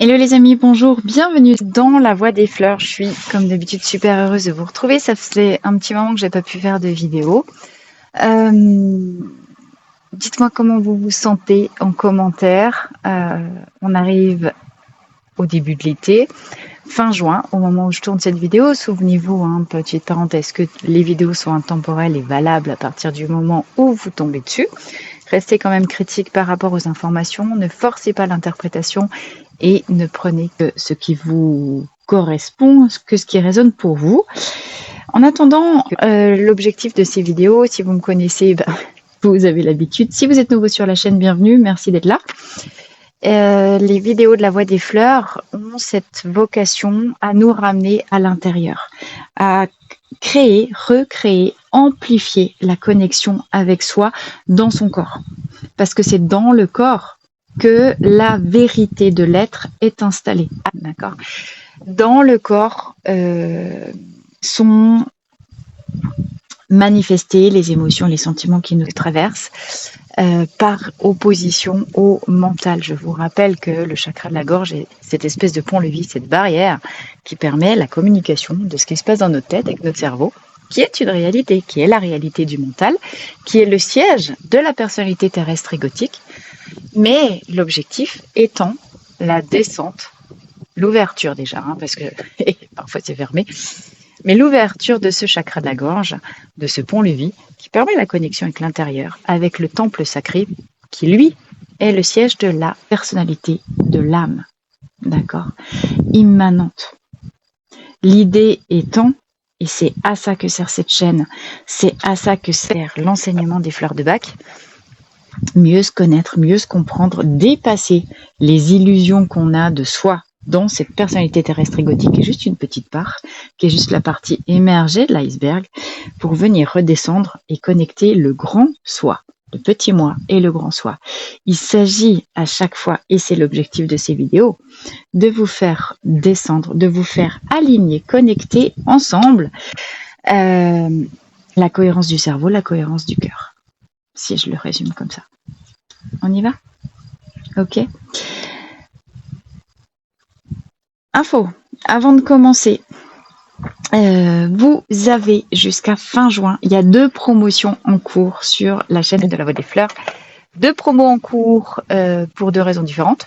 Hello les amis, bonjour, bienvenue dans La Voix des Fleurs. Je suis comme d'habitude super heureuse de vous retrouver. Ça faisait un petit moment que j'ai pas pu faire de vidéo. Euh, Dites-moi comment vous vous sentez en commentaire. On arrive au début de l'été, fin juin, au moment où je tourne cette vidéo. Souvenez-vous, petite parenthèse, que les vidéos sont intemporelles et valables à partir du moment où vous tombez dessus. Restez quand même critique par rapport aux informations, ne forcez pas l'interprétation et ne prenez que ce qui vous correspond, que ce qui résonne pour vous. En attendant, l'objectif de ces vidéos, si vous me connaissez, vous avez l'habitude. Si vous êtes nouveau sur la chaîne, bienvenue, merci d'être là. Les vidéos de La Voix des Fleurs ont cette vocation à nous ramener à l'intérieur, à créer, recréer, amplifier la connexion avec soi dans son corps. Parce que c'est dans le corps que la vérité de l'être est installée. D'accord ? Dans le corps sont manifestés les émotions, les sentiments qui nous traversent par opposition au mental. Je vous rappelle que le chakra de la gorge est cette espèce de pont-levis, cette barrière qui permet la communication de ce qui se passe dans notre tête avec notre cerveau, qui est une réalité, qui est la réalité du mental, qui est le siège de la personnalité terrestre égotique, mais l'objectif étant la descente, l'ouverture déjà, parce que parfois c'est fermé, mais l'ouverture de ce chakra de la gorge, de ce pont-levis, qui permet la connexion avec l'intérieur, avec le temple sacré, qui lui est le siège de la personnalité, de l'âme, d'accord, immanente. L'idée étant, et c'est à ça que sert cette chaîne, c'est à ça que sert l'enseignement des fleurs de Bach, mieux se connaître, mieux se comprendre, dépasser les illusions qu'on a de soi dans cette personnalité terrestre égotique qui est juste une petite part, qui est juste la partie émergée de l'iceberg, pour venir redescendre et connecter le grand soi, le petit moi et le grand soi. Il s'agit à chaque fois, et c'est l'objectif de ces vidéos, de vous faire descendre, de vous faire aligner, connecter ensemble la cohérence du cerveau, la cohérence du cœur. Si je le résume comme ça. On y va ? Ok. Info, avant de commencer, vous avez jusqu'à fin juin, il y a 2 promotions en cours sur la chaîne de La Voix des Fleurs. 2 promos en cours pour 2 raisons différentes.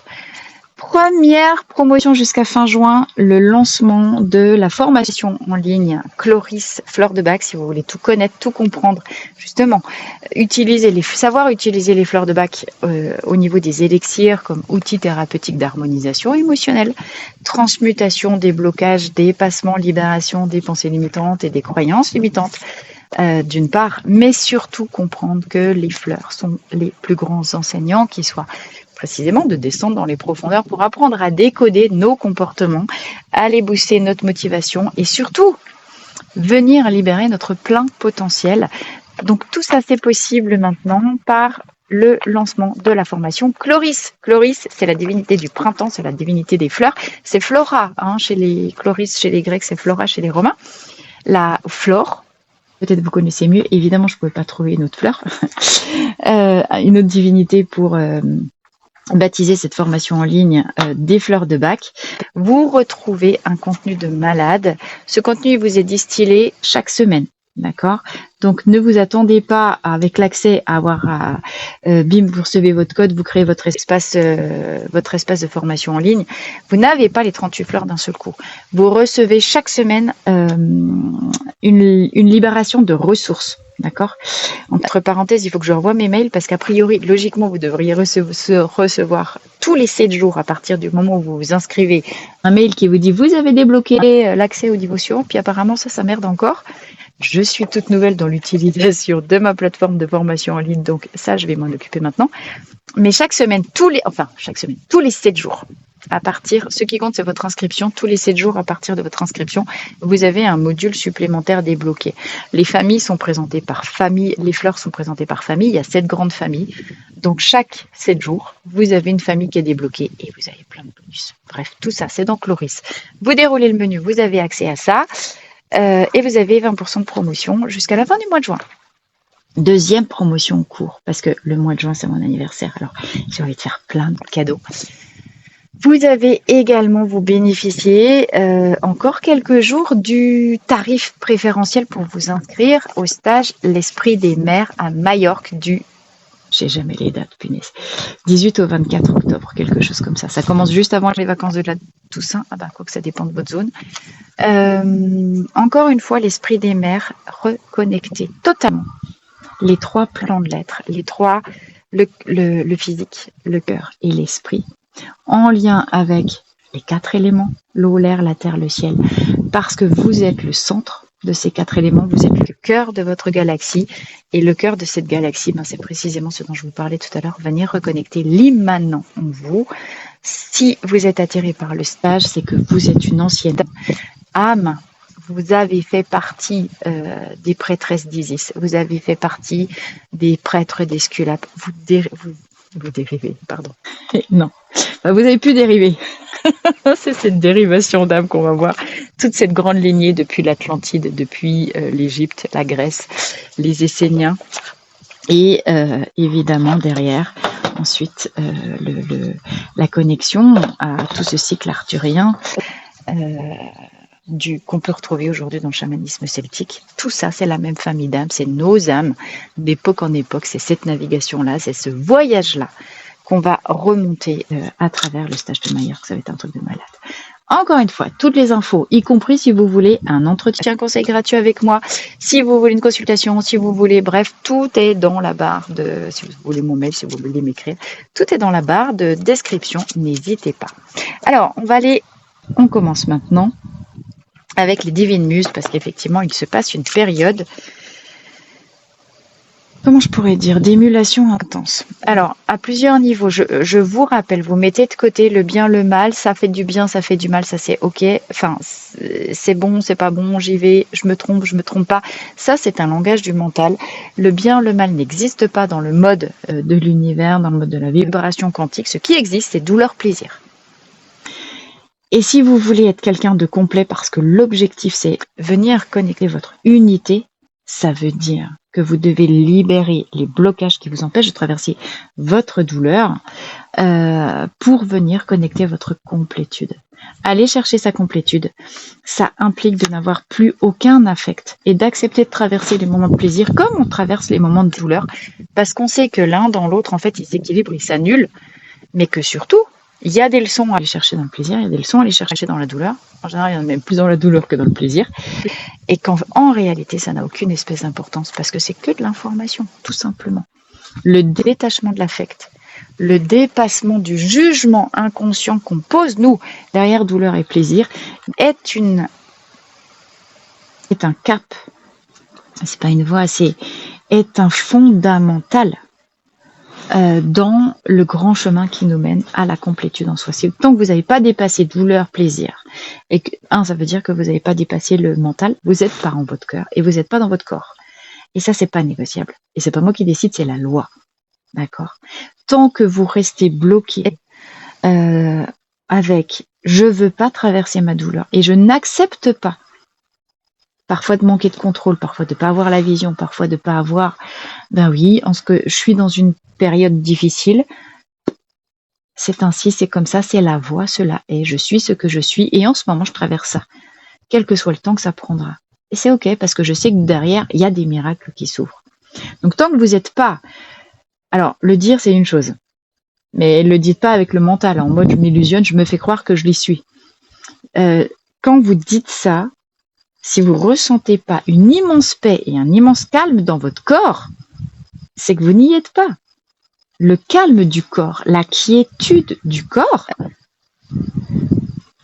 Première promotion jusqu'à fin juin, le lancement de la formation en ligne Chloris Fleurs de Bach, si vous voulez tout connaître, tout comprendre, justement, savoir utiliser les fleurs de Bach au niveau des élixirs comme outil thérapeutique d'harmonisation émotionnelle, transmutation des blocages, des passements, libération des pensées limitantes et des croyances limitantes. D'une part, mais surtout comprendre que les fleurs sont les plus grands enseignants qui soient précisément de descendre dans les profondeurs pour apprendre à décoder nos comportements, à aller booster notre motivation et surtout venir libérer notre plein potentiel. Donc tout ça c'est possible maintenant par le lancement de la formation Chloris. Chloris, c'est la divinité du printemps, c'est la divinité des fleurs. C'est Flora, chez les Chloris, chez les Grecs, c'est Flora chez les Romains. La flore, peut-être vous connaissez mieux, évidemment je ne pouvais pas trouver une autre fleur, une autre divinité pour baptiser cette formation en ligne des fleurs de Bach. Vous retrouvez un contenu de malade. Ce contenu vous est distillé chaque semaine. D'accord ? Donc, ne vous attendez pas avec l'accès à avoir bim, vous recevez votre code, vous créez votre espace de formation en ligne. Vous n'avez pas les 38 fleurs d'un seul coup. Vous recevez chaque semaine une libération de ressources. D'accord ? Entre parenthèses, il faut que je revoie mes mails parce qu'a priori, logiquement, vous devriez recevoir tous les 7 jours à partir du moment où vous vous inscrivez un mail qui vous dit vous avez débloqué l'accès aux dévotions, puis apparemment ça merde encore. Je suis toute nouvelle dans l'utilisation de ma plateforme de formation en ligne, donc ça, je vais m'en occuper maintenant. Mais chaque semaine, tous les 7 jours, ce qui compte, c'est votre inscription. Tous les 7 jours, à partir de votre inscription, vous avez un module supplémentaire débloqué. Les familles sont présentées par famille, les fleurs sont présentées par famille. Il y a 7 grandes familles. Donc, chaque 7 jours, vous avez une famille qui est débloquée et vous avez plein de bonus. Bref, tout ça, c'est dans Chloris. Vous déroulez le menu, vous avez accès à ça. Et vous avez 20% de promotion jusqu'à la fin du mois de juin. Deuxième promotion en cours, parce que le mois de juin, c'est mon anniversaire. Alors, j'ai envie de faire plein de cadeaux. Vous avez également, vous bénéficiez encore quelques jours du tarif préférentiel pour vous inscrire au stage L'Esprit des Mers à Majorque du, j'ai jamais les dates, punaise, 18 au 24 octobre, quelque chose comme ça. Ça commence juste avant les vacances de la Toussaint. Ah bah, quoi que ça dépend de votre zone. Encore une fois, l'Esprit des Mers reconnecté totalement. Les 3 plans de l'être, les 3, le physique, le cœur et l'esprit, en lien avec les 4 éléments, l'eau, l'air, la terre, le ciel, parce que vous êtes le centre de ces 4 éléments, vous êtes le cœur de votre galaxie, et le cœur de cette galaxie, c'est précisément ce dont je vous parlais tout à l'heure, venir reconnecter l'immanent en vous. Si vous êtes attiré par le stage, c'est que vous êtes une ancienne âme. Vous avez fait partie des prêtresses d'Isis, vous avez fait partie des prêtres d'Esculape, vous dérivez, pardon. Non, vous avez pu dériver. C'est cette dérivation d'âme qu'on va voir, toute cette grande lignée depuis l'Atlantide, depuis l'Égypte, la Grèce, les Esséniens, et évidemment derrière, ensuite la connexion à tout ce cycle arthurien, qu'on peut retrouver aujourd'hui dans le chamanisme celtique. Tout ça, c'est la même famille d'âmes, c'est nos âmes, d'époque en époque, c'est cette navigation-là, c'est ce voyage-là qu'on va remonter à travers le stage de Majorque. Ça va être un truc de malade. Encore une fois, toutes les infos, y compris si vous voulez un entretien conseil gratuit avec moi, si vous voulez une consultation, si vous voulez, bref, tout est dans la barre de, si vous voulez mon mail, si vous voulez m'écrire, tout est dans la barre de description, n'hésitez pas. Alors, on commence maintenant avec les divines muses, parce qu'effectivement, il se passe une période, comment je pourrais dire, d'émulation intense. Alors, à plusieurs niveaux, je vous rappelle, vous mettez de côté le bien, le mal, ça fait du bien, ça fait du mal, ça c'est ok, enfin, c'est bon, c'est pas bon, j'y vais, je me trompe pas. Ça, c'est un langage du mental. Le bien, le mal n'existe pas dans le mode de l'univers, dans le mode de la vibration quantique. Ce qui existe, c'est douleur, plaisir. Et si vous voulez être quelqu'un de complet, parce que l'objectif c'est venir connecter votre unité, ça veut dire que vous devez libérer les blocages qui vous empêchent de traverser votre douleur pour venir connecter votre complétude. Aller chercher sa complétude, ça implique de n'avoir plus aucun affect et d'accepter de traverser les moments de plaisir comme on traverse les moments de douleur, parce qu'on sait que l'un dans l'autre, en fait, ils s'équilibrent, ils s'annulent, mais que surtout, il y a des leçons à aller chercher dans le plaisir, il y a des leçons à aller chercher dans la douleur. En général, il y en a même plus dans la douleur que dans le plaisir. Et qu'en réalité, ça n'a aucune espèce d'importance parce que c'est que de l'information, tout simplement. Le détachement de l'affect, le dépassement du jugement inconscient qu'on pose, nous, derrière douleur et plaisir, est un cap. C'est pas une voie, est un fondamental dans le grand chemin qui nous mène à la complétude en soi. C'est tant que vous n'avez pas dépassé douleur, plaisir, et que, ça veut dire que vous n'avez pas dépassé le mental, vous n'êtes pas en votre cœur, et vous n'êtes pas dans votre corps. Et ça, c'est pas négociable. Et c'est pas moi qui décide, c'est la loi. D'accord? Tant que vous restez bloqué avec « je veux pas traverser ma douleur » et « je n'accepte pas » parfois de manquer de contrôle, parfois de pas avoir la vision, parfois de pas avoir, en ce que je suis dans une période difficile, c'est ainsi, c'est comme ça, c'est la voie, cela est, je suis ce que je suis, et en ce moment, je traverse ça, quel que soit le temps que ça prendra. Et c'est ok, parce que je sais que derrière, il y a des miracles qui s'ouvrent. Donc, tant que vous n'êtes pas, alors, le dire, c'est une chose, mais le dites pas avec le mental, en mode, je m'illusionne, je me fais croire que je l'y suis. Quand vous dites ça, si vous ressentez pas une immense paix et un immense calme dans votre corps, c'est que vous n'y êtes pas. Le calme du corps, la quiétude du corps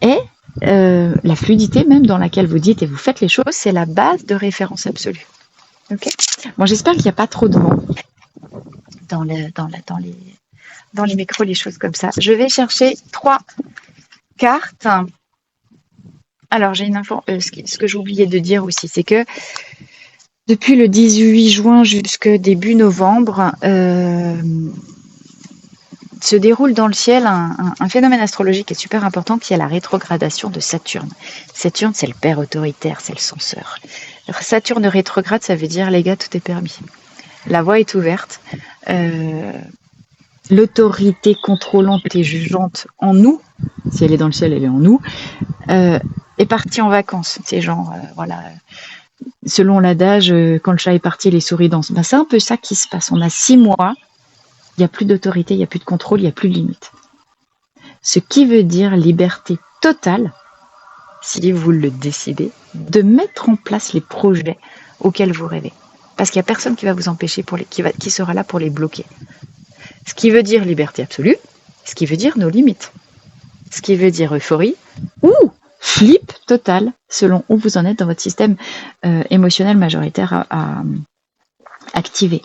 et la fluidité même dans laquelle vous dites et vous faites les choses, c'est la base de référence absolue. Ok ? Bon, j'espère qu'il n'y a pas trop de vent dans les micros, les choses comme ça. Je vais chercher 3 cartes. Alors, j'ai une info. Ce que j'ai oublié de dire aussi, c'est que depuis le 18 juin jusqu'au début novembre, se déroule dans le ciel un phénomène astrologique qui est super important, qui est la rétrogradation de Saturne. Saturne, c'est le père autoritaire, c'est le censeur. Saturne rétrograde, ça veut dire, les gars, tout est permis. La voie est ouverte. L'autorité contrôlante et jugeante en nous Si elle est dans le ciel, elle est en nous. Est partie en vacances. C'est genre, voilà, selon l'adage, quand le chat est parti, les souris dansent. Ben, c'est un peu ça qui se passe. On a 6 mois, il n'y a plus d'autorité, il n'y a plus de contrôle, il n'y a plus de limite. Ce qui veut dire liberté totale, si vous le décidez, de mettre en place les projets auxquels vous rêvez. Parce qu'il n'y a personne qui va vous empêcher, qui sera là pour les bloquer. Ce qui veut dire liberté absolue, ce qui veut dire nos limites. Ce qui veut dire euphorie ou flip total, selon où vous en êtes dans votre système émotionnel majoritaire à activer.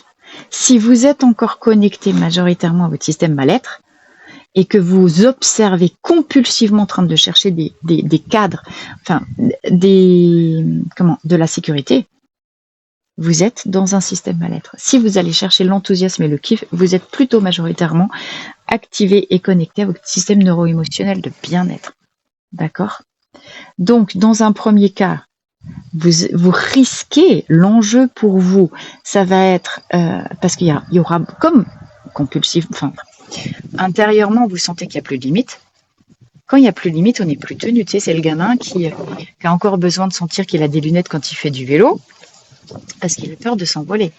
Si vous êtes encore connecté majoritairement à votre système mal-être et que vous observez compulsivement en train de chercher des cadres, enfin, de la sécurité, vous êtes dans un système mal-être. Si vous allez chercher l'enthousiasme et le kiff, vous êtes plutôt majoritairement activé et connecté à votre système neuro-émotionnel de bien-être. D'accord ? Donc, dans un premier cas, vous risquez l'enjeu pour vous. Ça va être, parce qu'il y aura comme compulsif, enfin, intérieurement, vous sentez qu'il n'y a plus de limite. Quand il n'y a plus de limite, on n'est plus tenu. Tu sais, c'est le gamin qui a encore besoin de sentir qu'il a des lunettes quand il fait du vélo, parce qu'il a peur de s'envoler.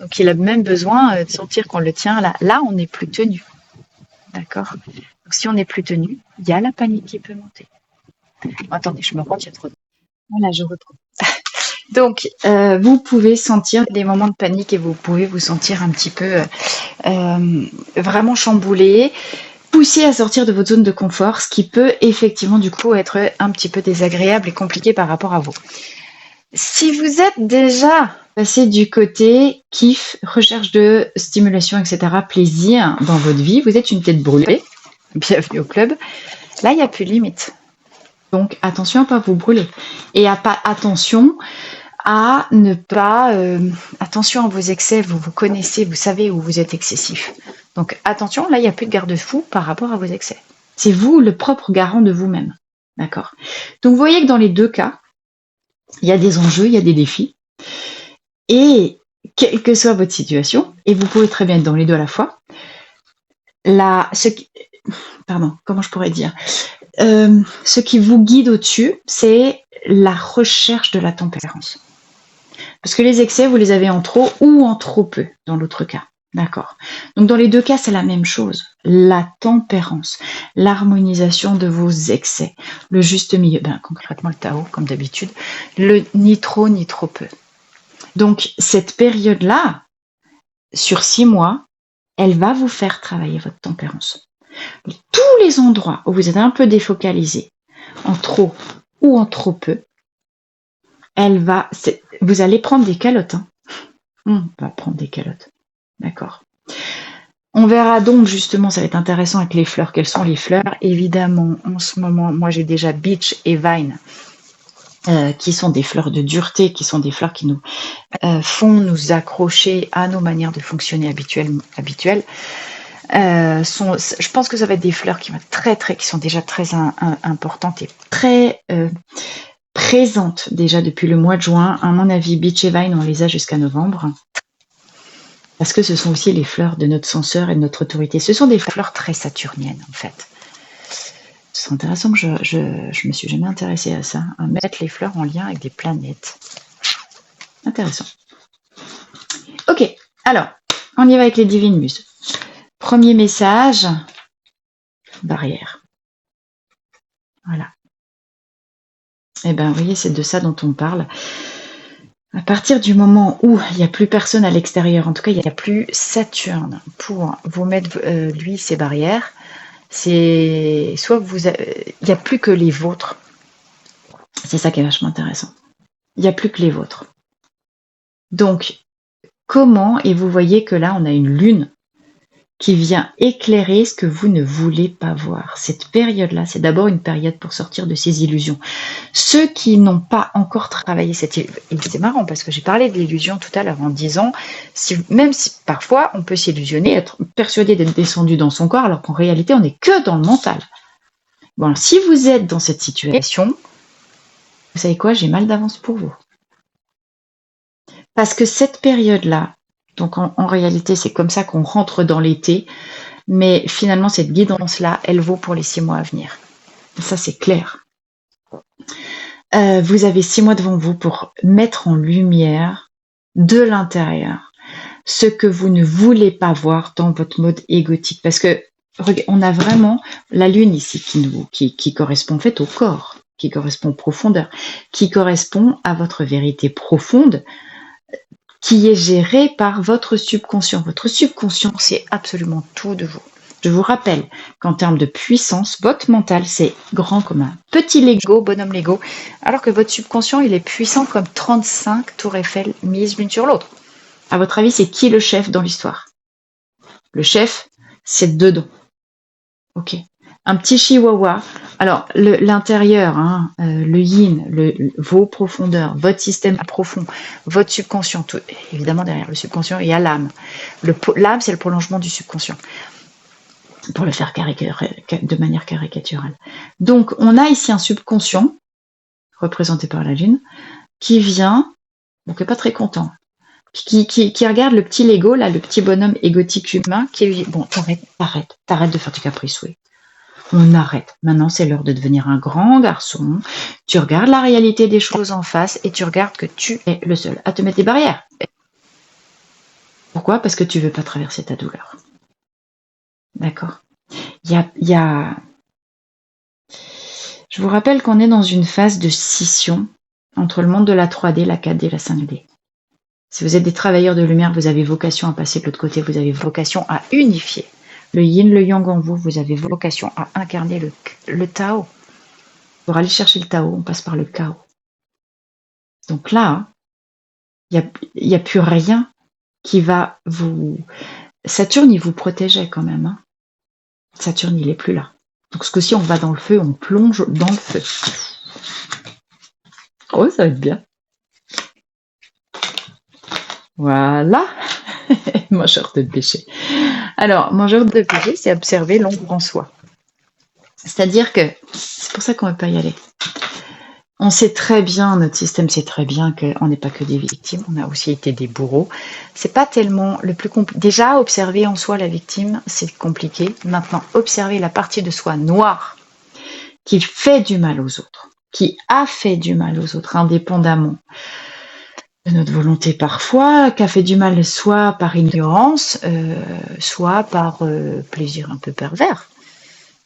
Donc, il a même besoin de sentir qu'on le tient là. Là, on n'est plus tenu. D'accord ? Donc, si on n'est plus tenu, il y a la panique qui peut monter. Attendez, je me rends, il y a trop de... Voilà, je reprends. Donc, vous pouvez sentir des moments de panique et vous pouvez vous sentir un petit peu vraiment chamboulé, poussé à sortir de votre zone de confort, ce qui peut effectivement du coup être un petit peu désagréable et compliqué par rapport à vous. Si vous êtes déjà passé du côté kiff, recherche de stimulation, etc., plaisir dans votre vie, vous êtes une tête brûlée, bienvenue au club, là il n'y a plus de limite. Donc attention à ne pas vous brûler et attention à ne pas... attention à vos excès, vous connaissez, vous savez où vous êtes excessif. Donc attention, là il n'y a plus de garde-fou par rapport à vos excès. C'est vous le propre garant de vous-même. D'accord ? Donc vous voyez que dans les deux cas, il y a des enjeux, il y a des défis. Et quelle que soit votre situation, et vous pouvez très bien être dans les deux à la fois, comment je pourrais dire ? Ce qui vous guide au-dessus, c'est la recherche de la tempérance. Parce que les excès, vous les avez en trop ou en trop peu, dans l'autre cas. D'accord. Donc dans les deux cas, c'est la même chose. La tempérance, l'harmonisation de vos excès, le juste milieu, concrètement le Tao, comme d'habitude, le ni trop ni trop peu. Donc cette période-là, sur 6 mois, elle va vous faire travailler votre tempérance. Tous les endroits où vous êtes un peu défocalisé, en trop ou en trop peu, vous allez prendre des calottes. On va prendre des calottes. D'accord. On verra donc justement, ça va être intéressant avec les fleurs. Quelles sont les fleurs ? Évidemment, en ce moment, moi j'ai déjà Beach et Vine, qui sont des fleurs de dureté, qui sont des fleurs qui nous font nous accrocher à nos manières de fonctionner habituelles. Je pense que ça va être des fleurs qui sont déjà très importantes et très présentes déjà depuis le mois de juin. À mon avis, Beach et Vine, on les a jusqu'à novembre. Parce que ce sont aussi les fleurs de notre censeur et de notre autorité. Ce sont des fleurs très saturniennes, en fait. C'est intéressant que je me suis jamais intéressée à ça, à mettre les fleurs en lien avec des planètes. Intéressant. Ok, alors, on y va avec les divines muses. Premier message, barrière. Voilà. Eh bien, vous voyez, c'est de ça dont on parle. À partir du moment où il n'y a plus personne à l'extérieur, en tout cas, il n'y a plus Saturne pour vous mettre, lui, ses barrières, c'est soit il n'y a plus que les vôtres. C'est ça qui est vachement intéressant. Il n'y a plus que les vôtres. Donc, comment, et vous voyez que là, on a une lune qui vient éclairer ce que vous ne voulez pas voir. Cette période-là, c'est d'abord une période pour sortir de ces illusions. Ceux qui n'ont pas encore travaillé et c'est marrant parce que j'ai parlé de l'illusion tout à l'heure en disant, même si parfois on peut s'illusionner, être persuadé d'être descendu dans son corps, alors qu'en réalité on n'est que dans le mental. Bon, alors, si vous êtes dans cette situation, vous savez quoi, j'ai mal d'avance pour vous. Parce que cette période-là, donc en réalité, c'est comme ça qu'on rentre dans l'été. Mais finalement, cette guidance-là, elle vaut pour les 6 mois à venir. Ça, c'est clair. Vous avez 6 mois devant vous pour mettre en lumière de l'intérieur ce que vous ne voulez pas voir dans votre mode égotique. Parce que on a vraiment la lune ici qui correspond en fait au corps, qui correspond aux profondeurs, qui correspond à votre vérité profonde, qui est gérée par votre subconscient. Votre subconscient, c'est absolument tout de vous. Je vous rappelle qu'en termes de puissance, votre mental, c'est grand comme un petit Lego, bonhomme Lego, alors que votre subconscient, il est puissant comme 35 tours Eiffel mises l'une sur l'autre. À votre avis, c'est qui le chef dans l'histoire? Le chef, c'est dedans. Ok. Un petit chihuahua. Alors, l'intérieur, hein, le yin, vos profondeurs, votre système profond, votre subconscient, tout, évidemment derrière le subconscient, il y a l'âme. L'âme, c'est le prolongement du subconscient, pour le faire de manière caricaturale. Donc, on a ici un subconscient, représenté par la lune, qui vient, donc qui n'est pas très content, qui regarde le petit Lego, là, le petit bonhomme égotique humain, qui lui dit, bon, t'arrêtes de faire du caprice, oui. On arrête. Maintenant, c'est l'heure de devenir un grand garçon. Tu regardes la réalité des choses en face et tu regardes que tu es le seul à te mettre des barrières. Pourquoi? Parce que tu veux pas traverser ta douleur. D'accord? Je vous rappelle qu'on est dans une phase de scission entre le monde de la 3D, la 4D et la 5D. Si vous êtes des travailleurs de lumière, vous avez vocation à passer de l'autre côté, vous avez vocation à unifier le yin, le yang en vous, vous avez vocation à incarner le Tao. Pour aller chercher le Tao, on passe par le chaos. Donc là, il n'y a plus rien qui va vous... Saturne, il vous protégeait quand même. Hein. Saturne, il n'est plus là. Donc ce coup-ci, on va dans le feu, on plonge dans le feu. Oh, ça va être bien. Voilà. Mangeur de péché. Alors, mangeur de péché, c'est observer l'ombre en soi. C'est-à-dire que, c'est pour ça qu'on ne veut pas y aller. On sait très bien, notre système sait très bien qu'on n'est pas que des victimes, on a aussi été des bourreaux. C'est pas tellement le plus compliqué. Déjà, observer en soi la victime, c'est compliqué. Maintenant, observer la partie de soi noire qui fait du mal aux autres, qui a fait du mal aux autres, indépendamment de notre volonté parfois, qui a fait du mal soit par ignorance, soit par plaisir un peu pervers.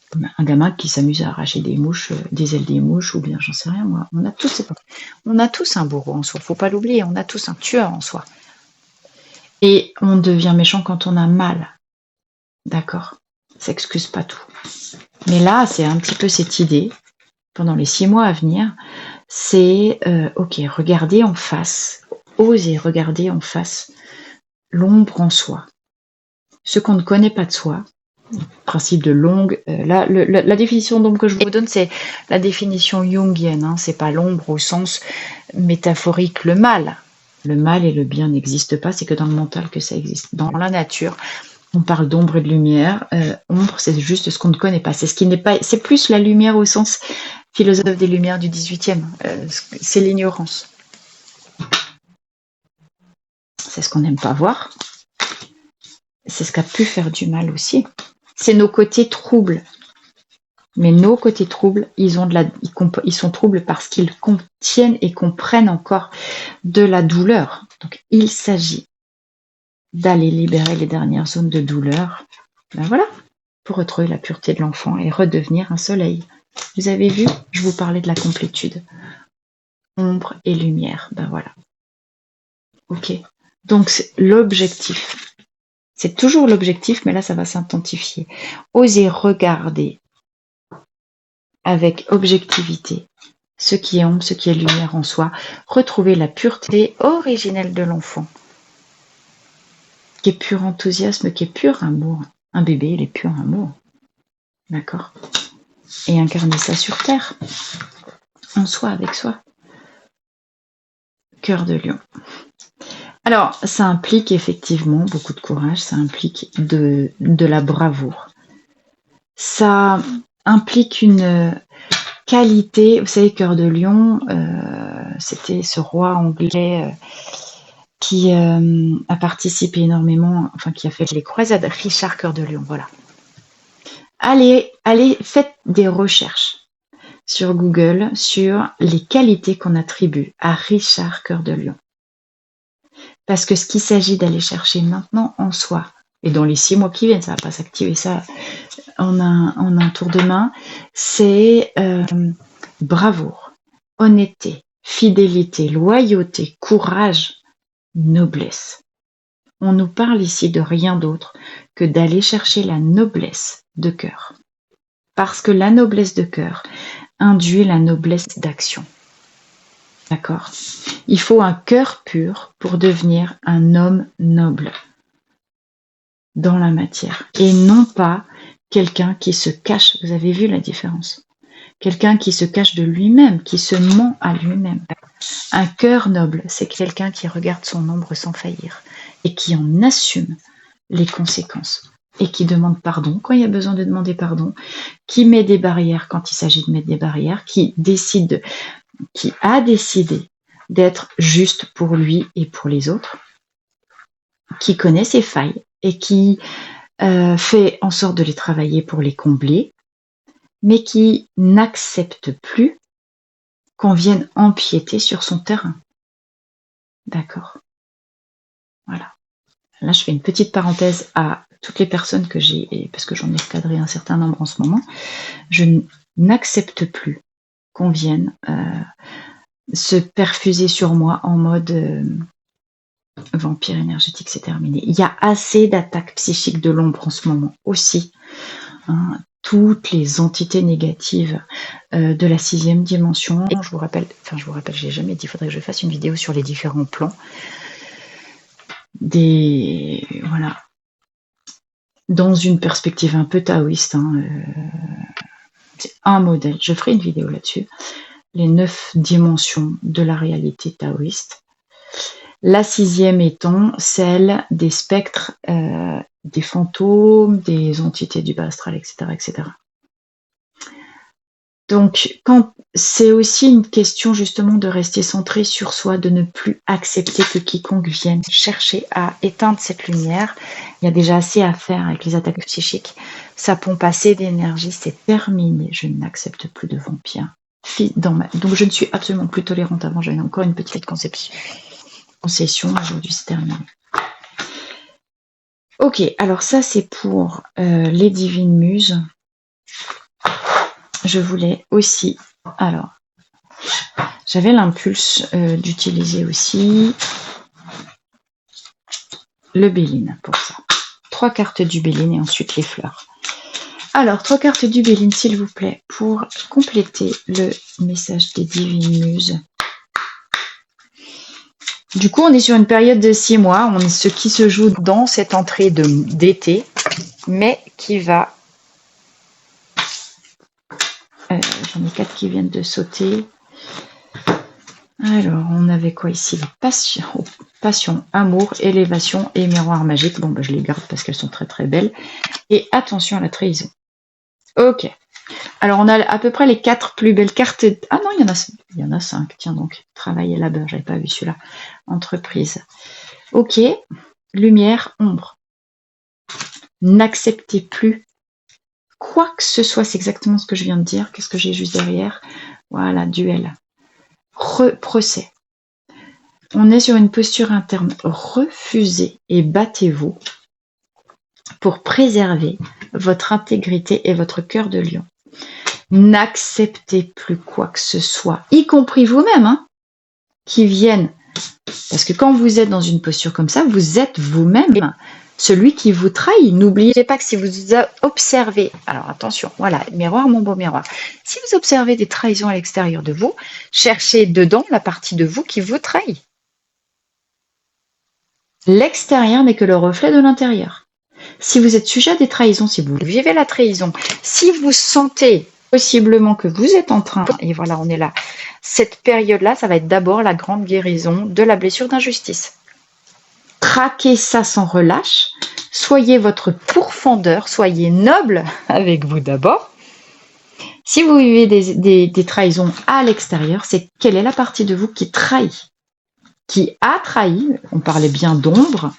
Comme un gamin qui s'amuse à arracher des mouches, des ailes des mouches, ou bien j'en sais rien moi. On a tous un bourreau en soi, faut pas l'oublier, on a tous un tueur en soi. Et on devient méchant quand on a mal. D'accord? Ça excuse pas tout. Mais là, c'est un petit peu cette idée, pendant les 6 mois à venir, c'est ok, regardez en face, osez regarder en face l'ombre en soi. Ce qu'on ne connaît pas de soi, principe de longue. La définition d'ombre que je vous donne, c'est la définition jungienne. Hein, c'est pas l'ombre au sens métaphorique, le mal. Le mal et le bien n'existent pas, c'est que dans le mental que ça existe. Dans la nature, on parle d'ombre et de lumière. Ombre, c'est juste ce qu'on ne connaît pas. C'est ce qui n'est pas. C'est plus la lumière au sens philosophe des Lumières du 18e. C'est l'ignorance. C'est ce qu'on n'aime pas voir. C'est ce qui a pu faire du mal aussi. C'est nos côtés troubles. Mais nos côtés troubles, ils sont troubles parce qu'ils contiennent et comprennent encore de la douleur. Donc, il s'agit d'aller libérer les dernières zones de douleur. Ben voilà, pour retrouver la pureté de l'enfant et redevenir un soleil. Vous avez vu, je vous parlais de la complétude. Ombre et lumière, ben voilà. Ok, donc c'est l'objectif. C'est toujours l'objectif, mais là, ça va s'intensifier. Osez regarder avec objectivité ce qui est ombre, ce qui est lumière en soi. Retrouver la pureté originelle de l'enfant, qui est pur enthousiasme, qui est pur amour. Un bébé, il est pur amour. D'accord? Et incarner ça sur Terre, en soi, avec soi. Cœur de lion. Alors, ça implique effectivement beaucoup de courage, ça implique de la bravoure. Ça implique une qualité, vous savez, Cœur de Lion, c'était ce roi anglais qui a participé énormément, enfin qui a fait les croisades, Richard Cœur de Lion, voilà. Allez, faites des recherches. sur Google sur les qualités qu'on attribue à Richard Cœur de Lion. Parce que ce qu'il s'agit d'aller chercher maintenant en soi, et dans les 6 mois qui viennent, ça ne va pas s'activer ça en un tour de main, c'est bravoure, honnêteté, fidélité, loyauté, courage, noblesse. On nous parle ici de rien d'autre que d'aller chercher la noblesse de cœur. Parce que la noblesse de cœur induit la noblesse d'action. D'accord? Il faut un cœur pur pour devenir un homme noble dans la matière. Et non pas quelqu'un qui se cache. Vous avez vu la différence? Quelqu'un qui se cache de lui-même, qui se ment à lui-même. Un cœur noble, c'est quelqu'un qui regarde son ombre sans faillir et qui en assume les conséquences et qui demande pardon quand il y a besoin de demander pardon, qui met des barrières quand il s'agit de mettre des barrières, qui a décidé d'être juste pour lui et pour les autres, qui connaît ses failles et qui fait en sorte de les travailler pour les combler, mais qui n'accepte plus qu'on vienne empiéter sur son terrain. D'accord. Voilà. Là, je fais une petite parenthèse à toutes les personnes que j'ai, parce que j'en ai recadré un certain nombre en ce moment. Je n'accepte plus qu'on vienne se perfuser sur moi en mode vampire énergétique, c'est terminé. Il y a assez d'attaques psychiques de l'ombre en ce moment aussi. Hein, toutes les entités négatives de la 6e dimension. Je vous rappelle, je l'ai jamais dit, il faudrait que je fasse une vidéo sur les différents plans. Voilà. Dans une perspective un peu taoïste, c'est un modèle. Je ferai une vidéo là-dessus. Les 9 dimensions de la réalité taoïste. La 6e étant celle des spectres, des fantômes, des entités du bas astral, etc., etc. Donc, c'est aussi une question justement de rester centré sur soi, de ne plus accepter que quiconque vienne chercher à éteindre cette lumière. Il y a déjà assez à faire avec les attaques psychiques. Ça pompe assez d'énergie, c'est terminé. Je n'accepte plus de vampires. Donc, je ne suis absolument plus tolérante. Avant, j'avais encore une petite concession. Aujourd'hui, c'est terminé. Ok, alors ça, c'est pour les divines muses. Je voulais aussi, alors, j'avais l'impulse d'utiliser aussi le Béline pour ça. 3 cartes du Béline et ensuite les fleurs. Alors, 3 cartes du Béline, s'il vous plaît, pour compléter le message des divines muses. Du coup, on est sur une période de 6 mois, ce qui se joue dans cette entrée d'été, mais qui va... J'en ai 4 qui viennent de sauter. Alors, on avait quoi ici? Passion, amour, élévation et miroir magique. Bon, je les garde parce qu'elles sont très très belles. Et attention à la trahison. Ok. Alors, on a à peu près les 4 plus belles cartes. Ah non, il y en a 5. Tiens donc, travail et labeur. J'avais pas vu celui-là. Entreprise. Ok. Lumière, ombre. N'acceptez plus quoi que ce soit. C'est exactement ce que je viens de dire. Qu'est-ce que j'ai juste derrière? Voilà, duel. Procès. On est sur une posture interne. Refusez et battez-vous pour préserver votre intégrité et votre cœur de lion. N'acceptez plus quoi que ce soit, y compris vous-même, qui viennent. Parce que quand vous êtes dans une posture comme ça, vous êtes vous-même celui qui vous trahit. N'oubliez pas que si vous observez, alors attention, voilà, miroir, mon beau miroir. Si vous observez des trahisons à l'extérieur de vous, cherchez dedans la partie de vous qui vous trahit. L'extérieur n'est que le reflet de l'intérieur. Si vous êtes sujet à des trahisons, si vous vivez la trahison, si vous sentez possiblement que vous êtes en train, et voilà, on est là, cette période-là, ça va être d'abord la grande guérison de la blessure d'injustice. Traquez ça sans relâche, soyez votre pourfendeur, soyez noble avec vous d'abord. Si vous vivez des trahisons à l'extérieur, c'est quelle est la partie de vous qui trahit, qui a trahi, on parlait bien d'ombre,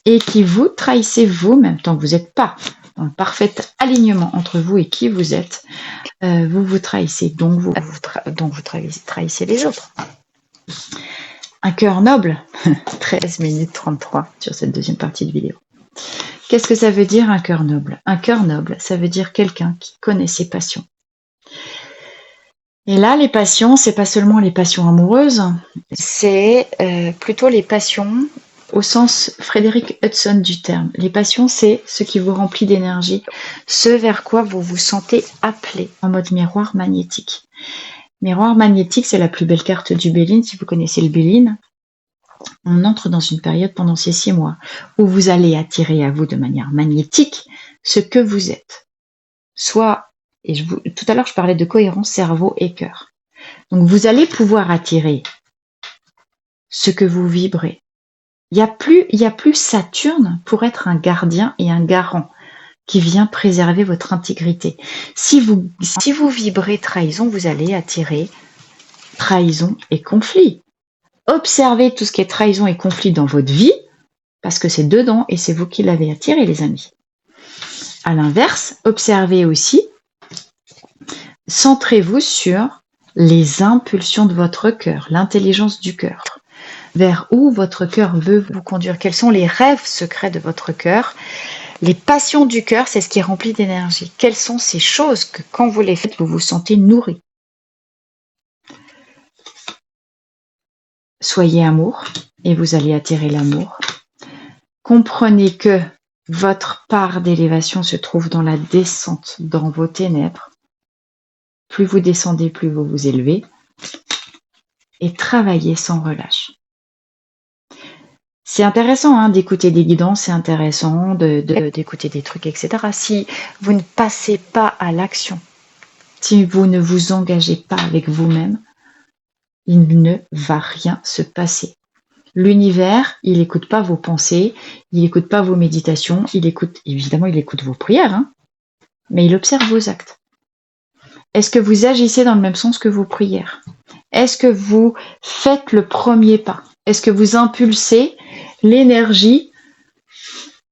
et qui vous trahissez vous-même tant que vous n'êtes pas dans le parfait alignement entre vous et qui vous êtes. vous vous trahissez, donc vous trahissez les autres. Un cœur noble, 13 minutes 33 sur cette deuxième partie de vidéo. Qu'est-ce que ça veut dire un cœur noble? Un cœur noble, ça veut dire quelqu'un qui connaît ses passions. Et là, les passions, c'est pas seulement les passions amoureuses, c'est plutôt les passions au sens Frédéric Hudson du terme. Les passions, c'est ce qui vous remplit d'énergie, ce vers quoi vous vous sentez appelé en mode miroir magnétique. Miroir magnétique, c'est la plus belle carte du Béline. Si vous connaissez le Béline, on entre dans une période pendant ces 6 mois où vous allez attirer à vous de manière magnétique ce que vous êtes. Soit, tout à l'heure je parlais de cohérence cerveau et cœur. Donc vous allez pouvoir attirer ce que vous vibrez. Il y a plus Saturne pour être un gardien et un garant qui vient préserver votre intégrité. Si vous vibrez trahison, vous allez attirer trahison et conflit. Observez tout ce qui est trahison et conflit dans votre vie, parce que c'est dedans et c'est vous qui l'avez attiré, les amis. À l'inverse, observez aussi, centrez-vous sur les impulsions de votre cœur, l'intelligence du cœur. Vers où votre cœur veut vous conduire. Quels sont les rêves secrets de votre cœur? Les passions du cœur, c'est ce qui est rempli d'énergie. Quelles sont ces choses que quand vous les faites, vous vous sentez nourri? Soyez amour et vous allez attirer l'amour. Comprenez que votre part d'élévation se trouve dans la descente, dans vos ténèbres. Plus vous descendez, plus vous vous élevez. Et travaillez sans relâche. C'est intéressant d'écouter des guidances, c'est intéressant d'écouter des trucs, etc. Si vous ne passez pas à l'action, si vous ne vous engagez pas avec vous-même, il ne va rien se passer. L'univers, il n'écoute pas vos pensées, il n'écoute pas vos méditations, il écoute vos prières, mais il observe vos actes. Est-ce que vous agissez dans le même sens que vos prières? Est-ce que vous faites le premier pas? Est-ce que vous impulsez l'énergie?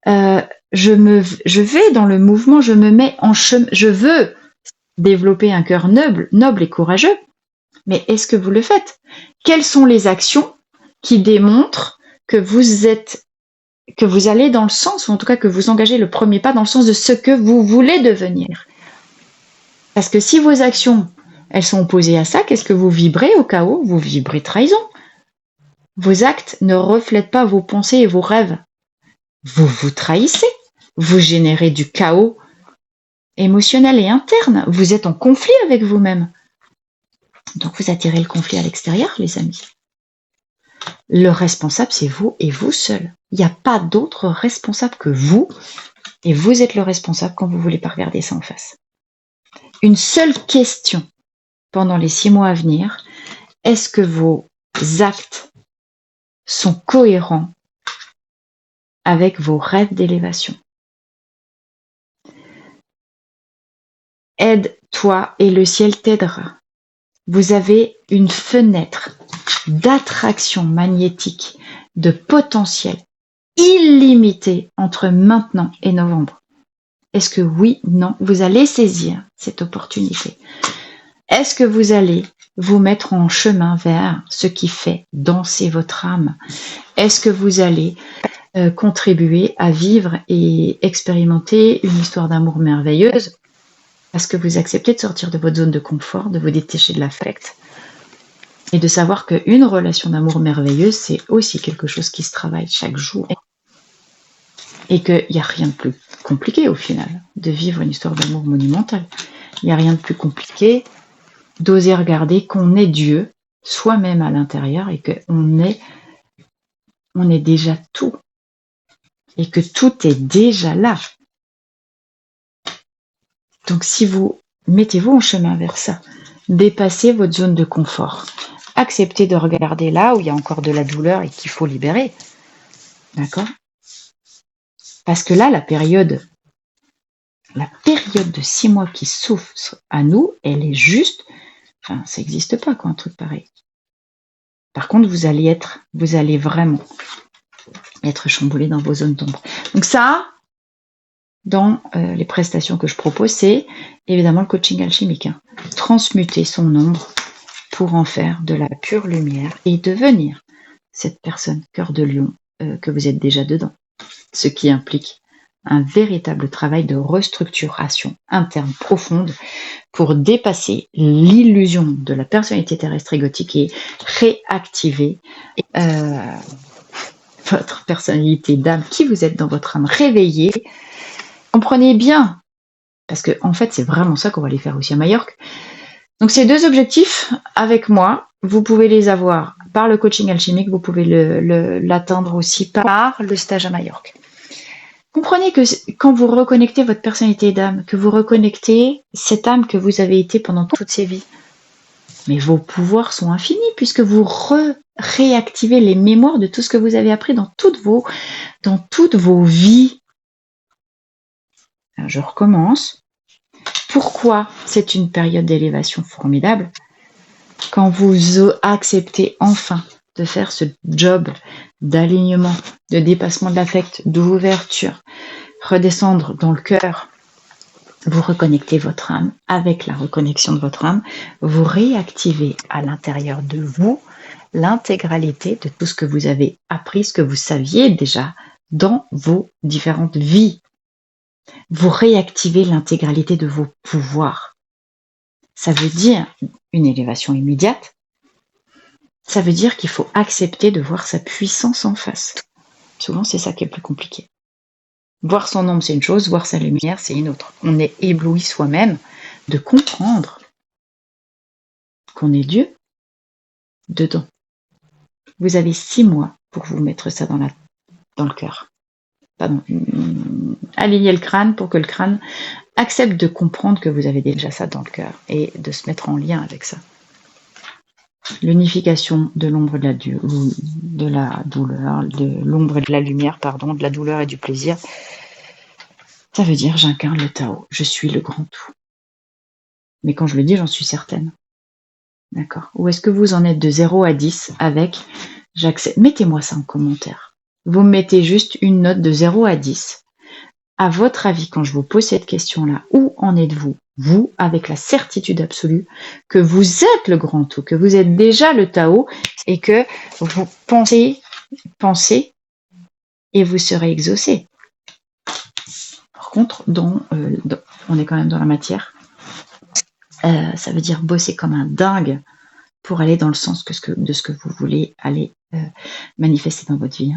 Je vais dans le mouvement, je me mets en chemin, je veux développer un cœur noble et courageux. Mais est-ce que vous le faites? Quelles sont les actions qui démontrent que vous allez dans le sens, ou en tout cas que vous engagez le premier pas dans le sens de ce que vous voulez devenir? Parce que si vos actions, elles sont opposées à ça, qu'est-ce que vous vibrez au chaos? Vous vibrez trahison. Vos actes ne reflètent pas vos pensées et vos rêves. Vous vous trahissez. Vous générez du chaos émotionnel et interne. Vous êtes en conflit avec vous-même. Donc vous attirez le conflit à l'extérieur, les amis. Le responsable, c'est vous et vous seul. Il n'y a pas d'autre responsable que vous. Et vous êtes le responsable quand vous ne voulez pas regarder ça en face. Une seule question pendant les 6 mois à venir. Est-ce que vos actes sont cohérents avec vos rêves d'élévation? Aide-toi et le ciel t'aidera. Vous avez une fenêtre d'attraction magnétique, de potentiel illimité entre maintenant et novembre. Est-ce que oui, non, vous allez saisir cette opportunité? Est-ce que vous allez vous mettre en chemin vers ce qui fait danser votre âme? Est-ce que vous allez contribuer à vivre et expérimenter une histoire d'amour merveilleuse parce que vous acceptez de sortir de votre zone de confort, de vous détacher de l'affect et de savoir qu'une relation d'amour merveilleuse, c'est aussi quelque chose qui se travaille chaque jour et qu'il n'y a rien de plus compliqué au final de vivre une histoire d'amour monumentale. Il n'y a rien de plus compliqué d'oser regarder qu'on est Dieu soi-même à l'intérieur et qu'on est déjà tout et que tout est déjà là. Donc si vous mettez-vous en chemin vers ça, dépassez votre zone de confort, acceptez de regarder là où il y a encore de la douleur et qu'il faut libérer. D'accord? Parce que là, la période de 6 mois qui s'offre à nous, elle est juste, ça n'existe pas, un truc pareil. Par contre, vous allez vraiment être chamboulé dans vos zones d'ombre. Donc ça, dans les prestations que je propose, c'est évidemment le coaching alchimique. Transmuter son ombre pour en faire de la pure lumière et devenir cette personne cœur de lion que vous êtes déjà dedans. Ce qui implique un véritable travail de restructuration interne profonde pour dépasser l'illusion de la personnalité terrestre égotique et réactiver votre personnalité d'âme, qui vous êtes dans votre âme réveillée. Comprenez bien, parce que en fait c'est vraiment ça qu'on va aller faire aussi à Majorque. Donc ces deux objectifs avec moi, vous pouvez les avoir par le coaching alchimique, vous pouvez l'atteindre aussi par le stage à Majorque. Comprenez que quand vous reconnectez votre personnalité d'âme, que vous reconnectez cette âme que vous avez été pendant toutes ces vies, mais vos pouvoirs sont infinis puisque vous réactivez les mémoires de tout ce que vous avez appris dans toutes vos vies. Alors, je recommence. Pourquoi c'est une période d'élévation formidable? Quand vous acceptez enfin de faire ce job d'alignement, de dépassement de l'affect, d'ouverture, redescendre dans le cœur, vous reconnectez votre âme. Avec la reconnexion de votre âme, vous réactivez à l'intérieur de vous l'intégralité de tout ce que vous avez appris, ce que vous saviez déjà dans vos différentes vies. Vous réactivez l'intégralité de vos pouvoirs. Ça veut dire une élévation immédiate. Ça veut dire qu'il faut accepter de voir sa puissance en face. Souvent, c'est ça qui est le plus compliqué. Voir son ombre, c'est une chose, voir sa lumière, c'est une autre. On est ébloui soi-même de comprendre qu'on est Dieu dedans. Vous avez 6 mois pour vous mettre ça dans le cœur. Pardon. Aligner le crâne pour que le crâne accepte de comprendre que vous avez déjà ça dans le cœur et de se mettre en lien avec ça. L'unification de l'ombre et de la douleur, de l'ombre et de la lumière, pardon, de la douleur et du plaisir. Ça veut dire j'incarne le Tao, je suis le grand tout. Mais quand je le dis, j'en suis certaine. D'accord. Où est-ce que vous en êtes de 0 à 10 avec j'accepte? Mettez-moi ça en commentaire. Vous me mettez juste une note de 0 à 10. À votre avis, quand je vous pose cette question-là, où en êtes-vous? Vous, avec la certitude absolue que vous êtes le grand tout, que vous êtes déjà le Tao et que vous pensez et vous serez exaucé. Par contre, on est quand même dans la matière. Ça veut dire bosser comme un dingue pour aller dans le sens de ce que vous voulez aller manifester dans votre vie.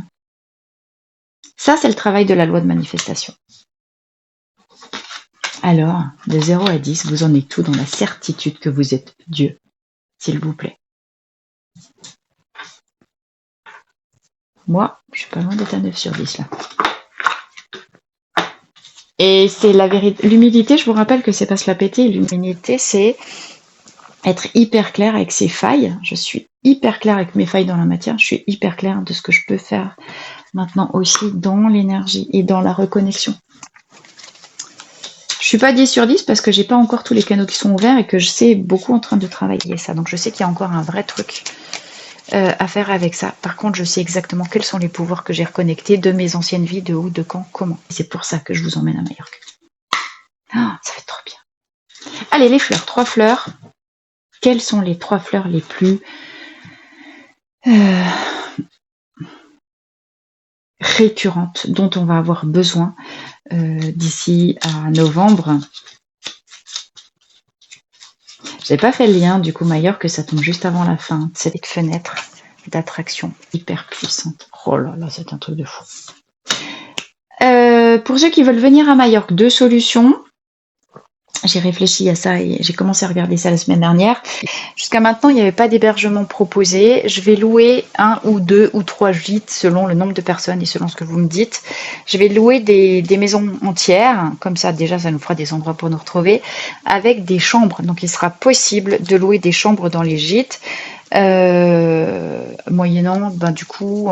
Ça, c'est le travail de la loi de manifestation. Alors, de 0 à 10, vous en êtes tout dans la certitude que vous êtes Dieu, s'il vous plaît. Moi, je suis pas loin d'être à 9 sur 10 là. Et c'est la vérité. L'humilité, je vous rappelle que c'est pas se la péter. L'humilité, c'est être hyper clair avec ses failles. Je suis hyper clair avec mes failles dans la matière. Je suis hyper clair de ce que je peux faire maintenant aussi dans l'énergie et dans la reconnexion. Je suis pas 10 sur 10 parce que j'ai pas encore tous les canaux qui sont ouverts et que je sais beaucoup en train de travailler ça. Donc je sais qu'il y a encore un vrai truc à faire avec ça. Par contre, je sais exactement quels sont les pouvoirs que j'ai reconnectés de mes anciennes vies, de où, de quand, comment. C'est pour ça que je vous emmène à Majorque. Ah, ça va être trop bien. Allez, les fleurs, 3 fleurs. Quelles sont les 3 fleurs les plus récurrentes dont on va avoir besoin d'ici à novembre? J'ai pas fait le lien, du coup, Majorque, que ça tombe juste avant la fin. C'est cette fenêtre d'attraction hyper puissante. Oh là là, c'est un truc de fou. Pour ceux qui veulent venir à Majorque, 2 solutions. J'ai réfléchi à ça et j'ai commencé à regarder ça la semaine dernière. Jusqu'à maintenant, il n'y avait pas d'hébergement proposé. Je vais louer 1 ou 2 ou 3 gîtes selon le nombre de personnes et selon ce que vous me dites. Je vais louer des maisons entières. Comme ça, déjà, ça nous fera des endroits pour nous retrouver. Avec des chambres. Donc, il sera possible de louer des chambres dans les gîtes. Moyennant, du coup,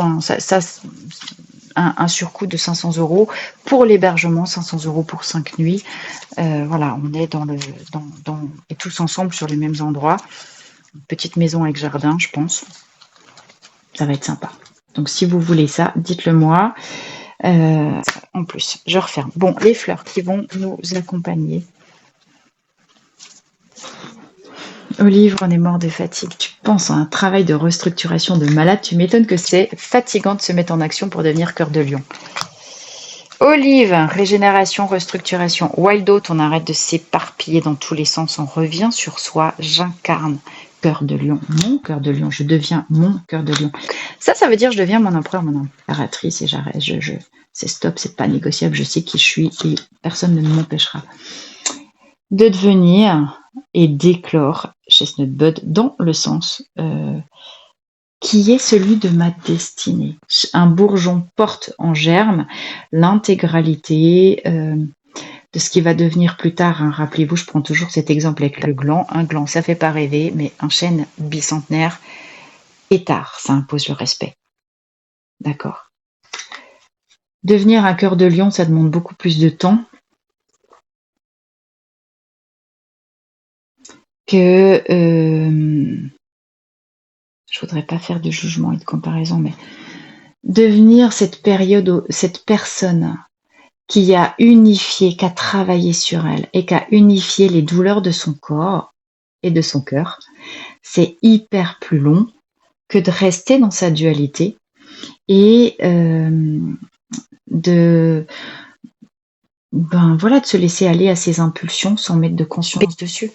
un surcoût de 500 € pour l'hébergement, 500 € pour 5 nuits. Voilà, on est et tous ensemble sur les mêmes endroits. Une petite maison avec jardin, je pense. Ça va être sympa. Donc si vous voulez ça, dites-le moi. En plus, je referme. Bon, les fleurs qui vont nous accompagner. Olive, on est mort de fatigue. Tu penses à un travail de restructuration de malade. Tu m'étonnes que c'est fatigant de se mettre en action pour devenir cœur de lion. Olive, régénération, restructuration. Wild Out, on arrête de s'éparpiller dans tous les sens. On revient sur soi. J'incarne cœur de lion. Mon cœur de lion. Je deviens mon cœur de lion. Ça veut dire je deviens mon empereur, mon impératrice et j'arrête. C'est stop, c'est pas négociable. Je sais qui je suis et personne ne m'empêchera de devenir et d'éclore Chestnut Bud dans le sens qui est celui de ma destinée. Un bourgeon porte en germe l'intégralité de ce qui va devenir plus tard. Hein. Rappelez-vous, je prends toujours cet exemple avec le gland. Un gland, ça fait pas rêver, mais un chêne bicentenaire est tard. Ça impose le respect. D'accord. Devenir un cœur de lion, ça demande beaucoup plus de temps que je voudrais pas faire de jugement et de comparaison, mais devenir cette période, cette personne qui a unifié, qui a travaillé sur elle et qui a unifié les douleurs de son corps et de son cœur, c'est hyper plus long que de rester dans sa dualité et de se laisser aller à ses impulsions sans mettre de conscience dessus.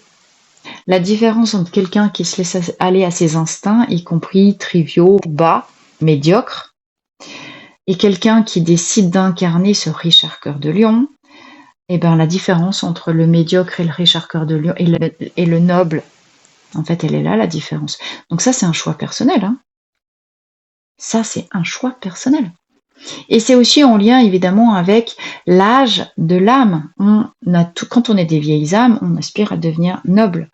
La différence entre quelqu'un qui se laisse aller à ses instincts, y compris triviaux, bas, médiocres, et quelqu'un qui décide d'incarner ce Richard Cœur de Lion, la différence entre le médiocre et le Richard Cœur de Lion et le noble, en fait, elle est là, la différence. Donc ça, c'est un choix personnel. Hein. Ça, c'est un choix personnel. Et c'est aussi en lien, évidemment, avec l'âge de l'âme. Quand on est des vieilles âmes, on aspire à devenir noble,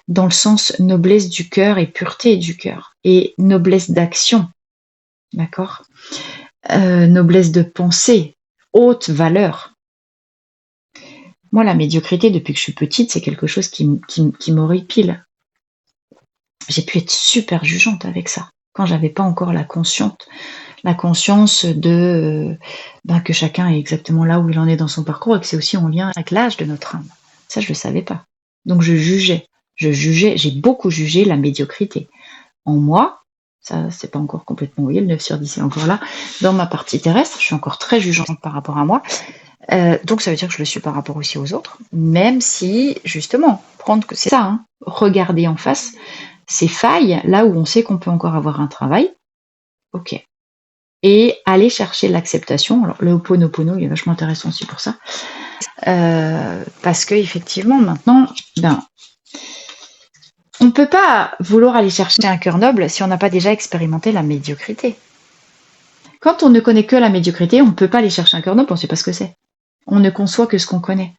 dans le sens noblesse du cœur et pureté du cœur, et noblesse d'action, d'accord, noblesse de pensée, haute valeur. Moi, la médiocrité, depuis que je suis petite, c'est quelque chose qui m'horripile. J'ai pu être super jugeante avec ça, quand j'avais pas encore la conscience de que chacun est exactement là où il en est dans son parcours et que c'est aussi en lien avec l'âge de notre âme. Ça, je le savais pas. Donc je jugeais, j'ai beaucoup jugé la médiocrité. En moi, ça c'est pas encore complètement, vous voyez, le 9 sur 10 est encore là. Dans ma partie terrestre, je suis encore très jugeante par rapport à moi. Donc ça veut dire que je le suis par rapport aussi aux autres, même si, justement, prendre que c'est ça, hein, regarder en face ces failles, là où on sait qu'on peut encore avoir un travail, ok. Et aller chercher l'acceptation. Alors le Ho'oponopono, il est vachement intéressant aussi pour ça. Parce que effectivement, maintenant, on ne peut pas vouloir aller chercher un cœur noble si on n'a pas déjà expérimenté la médiocrité. Quand on ne connaît que la médiocrité, on ne peut pas aller chercher un cœur noble, on ne sait pas ce que c'est. On ne conçoit que ce qu'on connaît.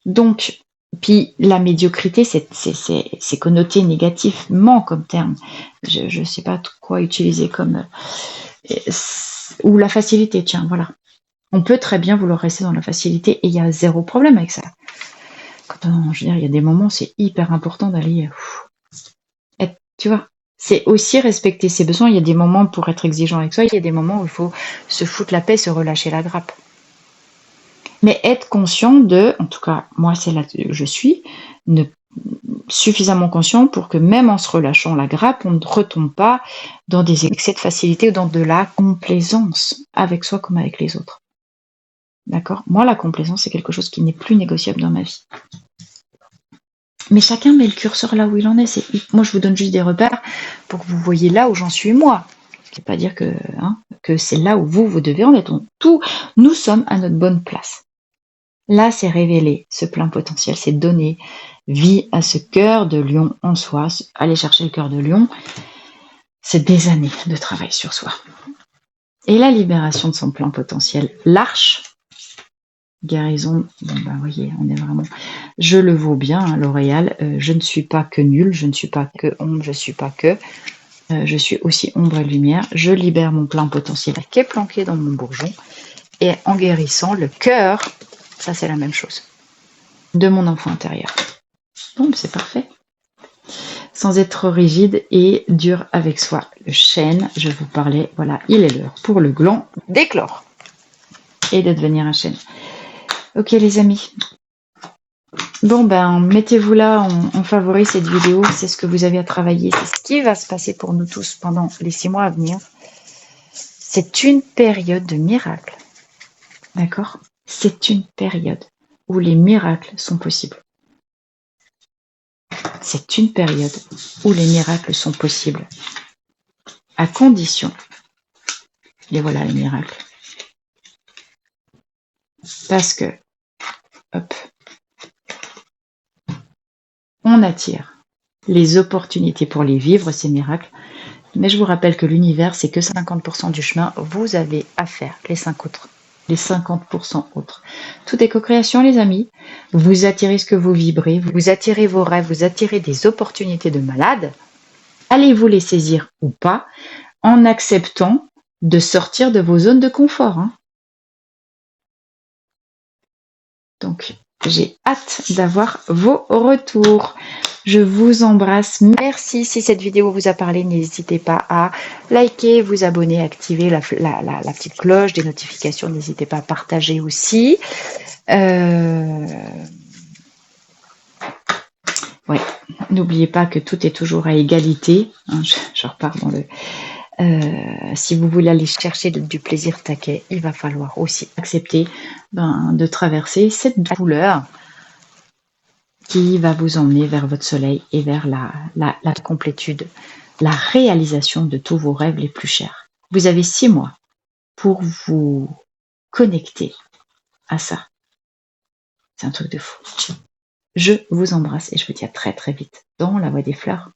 Donc, puis la médiocrité, c'est connoté négativement comme terme. Je ne sais pas quoi utiliser comme... ou la facilité, tiens, voilà. On peut très bien vouloir rester dans la facilité et il y a zéro problème avec ça. Je veux dire, il y a des moments, c'est hyper important d'aller... tu vois, c'est aussi respecter ses besoins. Il y a des moments pour être exigeant avec soi, il y a des moments où il faut se foutre la paix, se relâcher la grappe. Mais être conscient de, en tout cas, moi c'est là que je suis, suffisamment conscient pour que même en se relâchant la grappe, on ne retombe pas dans des excès de facilité ou dans de la complaisance avec soi comme avec les autres. D'accord ? Moi, la complaisance, c'est quelque chose qui n'est plus négociable dans ma vie. Mais chacun met le curseur là où il en est. Moi, je vous donne juste des repères pour que vous voyez là où j'en suis moi. Ce n'est pas dire que c'est là où vous devez en être. Nous sommes à notre bonne place. Là, c'est révéler ce plein potentiel, c'est donner vie à ce cœur de lion en soi. Aller chercher le cœur de lion, c'est des années de travail sur soi. Et la libération de son plein potentiel, l'arche, guérison, vous voyez, on est vraiment... Je le vaux bien, hein, L'Oréal, je ne suis pas que nulle, je ne suis pas que ombre, je suis pas que... je suis aussi ombre et lumière, je libère mon plein potentiel qui est planqué dans mon bourgeon, et en guérissant le cœur, ça c'est la même chose, de mon enfant intérieur. Bon, c'est parfait. Sans être rigide et dur avec soi. Le chêne, je vous parlais, voilà, il est l'heure pour le gland d'éclore. et de devenir un chêne. Ok les amis. Bon ben mettez-vous là en favori cette vidéo, c'est ce que vous avez à travailler, c'est ce qui va se passer pour nous tous pendant les 6 mois à venir. C'est une période de miracle. D'accord? C'est une période où les miracles sont possibles. C'est une période où les miracles sont possibles. À condition, et voilà les miracles. Parce que, hop, on attire les opportunités pour les vivre, ces miracles. Mais je vous rappelle que l'univers, c'est que 50% du chemin. Vous avez à faire les 50% autres. Tout est co-création, les amis. Vous attirez ce que vous vibrez, vous attirez vos rêves, vous attirez des opportunités de malade. Allez-vous les saisir ou pas, en acceptant de sortir de vos zones de confort. Hein. Donc, j'ai hâte d'avoir vos retours. Je vous embrasse. Merci si cette vidéo vous a parlé. N'hésitez pas à liker, vous abonner, activer la petite cloche des notifications. N'hésitez pas à partager aussi. Ouais, n'oubliez pas que tout est toujours à égalité. Hein, je repars dans le... si vous voulez aller chercher du plaisir taquet, il va falloir aussi accepter de traverser cette douleur qui va vous emmener vers votre soleil et vers la complétude, la réalisation de tous vos rêves les plus chers. Vous avez 6 mois pour vous connecter à ça. C'est un truc de fou. Je vous embrasse et je vous dis à très très vite dans la Voie des Fleurs.